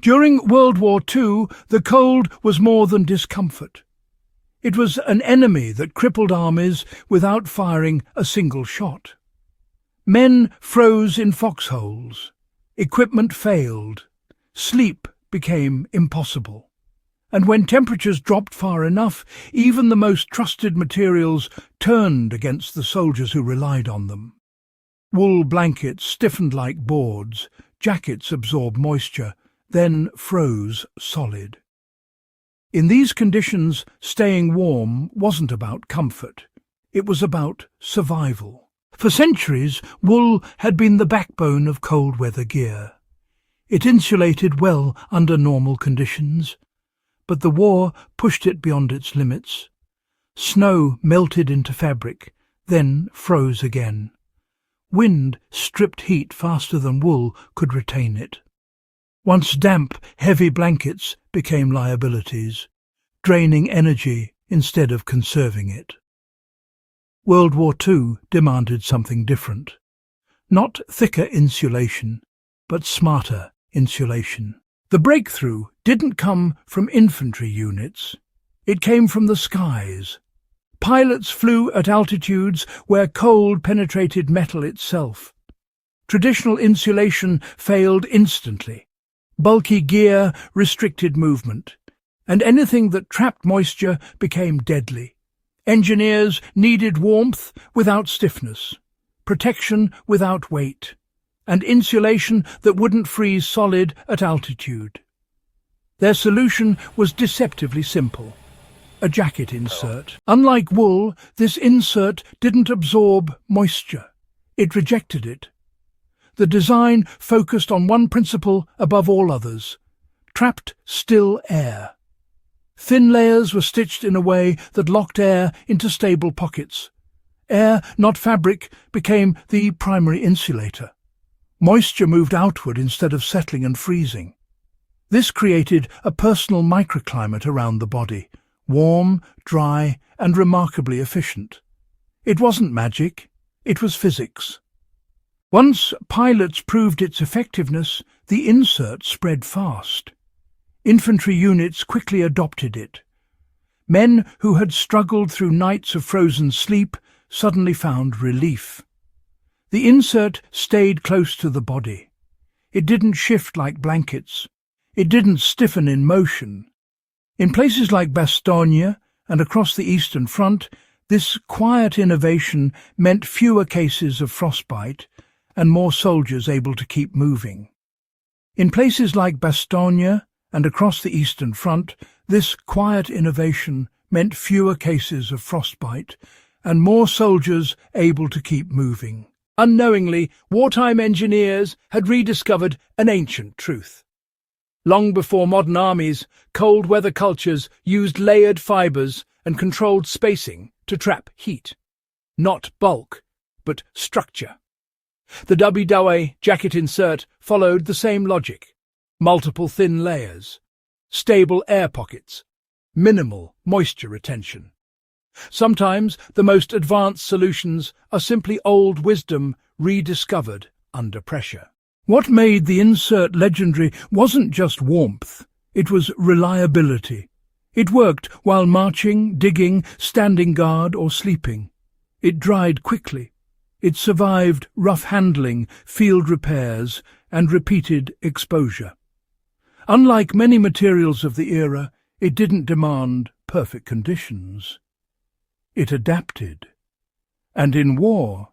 During World War II, the cold was more than discomfort. It was an enemy that crippled armies without firing a single shot. Men froze in foxholes. Equipment failed. Sleep became impossible. And when temperatures dropped far enough, even the most trusted materials turned against the soldiers who relied on them. Wool blankets stiffened like boards, jackets absorbed moisture, then froze solid. In these conditions, staying warm wasn't about comfort. It was about survival. For centuries, wool had been the backbone of cold weather gear. It insulated well under normal conditions. But the war pushed it beyond its limits. Snow melted into fabric, then froze again. Wind stripped heat faster than wool could retain it. Once damp, heavy blankets became liabilities, draining energy instead of conserving it. World War II demanded something different. Not thicker insulation, but smarter insulation. The breakthrough didn't come from infantry units. It came from the skies. Pilots flew at altitudes where cold penetrated metal itself. Traditional insulation failed instantly. Bulky gear restricted movement, and anything that trapped moisture became deadly. Engineers needed warmth without stiffness, protection without weight, and insulation that wouldn't freeze solid at altitude. Their solution was deceptively simple: a jacket insert. Unlike wool, this insert didn't absorb moisture. It rejected it. The design focused on one principle above all others: trapped still air. Thin layers were stitched in a way that locked air into stable pockets. Air, not fabric, became the primary insulator. Moisture moved outward instead of settling and freezing. This created a personal microclimate around the body, warm, dry, and remarkably efficient. It wasn't magic, it was physics. Once pilots proved its effectiveness, the insert spread fast. Infantry units quickly adopted it. Men who had struggled through nights of frozen sleep suddenly found relief. The insert stayed close to the body. It didn't shift like blankets. It didn't stiffen in motion. In places like Bastogne and across the Eastern Front, this quiet innovation meant fewer cases of frostbite and more soldiers able to keep moving. In places like Bastogne and across the Eastern Front, this quiet innovation meant fewer cases of frostbite and more soldiers able to keep moving. Unknowingly, wartime engineers had rediscovered an ancient truth. Long before modern armies, cold weather cultures used layered fibers and controlled spacing to trap heat. Not bulk, but structure. The WWII jacket insert followed the same logic: multiple thin layers, stable air pockets, minimal moisture retention. Sometimes the most advanced solutions are simply old wisdom rediscovered under pressure. What made the insert legendary wasn't just warmth, it was reliability. It worked while marching, digging, standing guard, or sleeping. It dried quickly. It survived rough handling, field repairs, and repeated exposure. Unlike many materials of the era, it didn't demand perfect conditions. It adapted. And in war,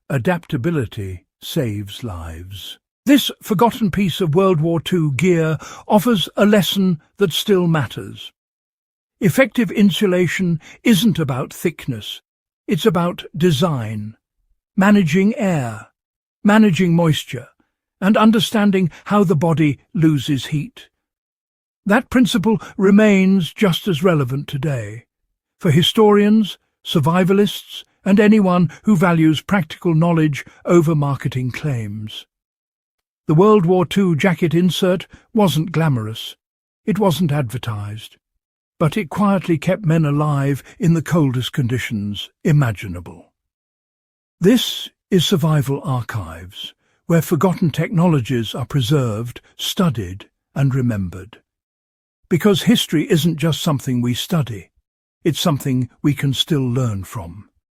adaptability saves lives. This forgotten piece of World War II gear offers a lesson that still matters. Effective insulation isn't about thickness, it's about design, managing air, managing moisture, and understanding how the body loses heat. That principle remains just as relevant today, for historians, survivalists, and anyone who values practical knowledge over marketing claims. The World War II jacket insert wasn't glamorous. It wasn't advertised. But it quietly kept men alive in the coldest conditions imaginable. This is Survival Archives, where forgotten technologies are preserved, studied, and remembered. Because history isn't just something we study, it's something we can still learn from.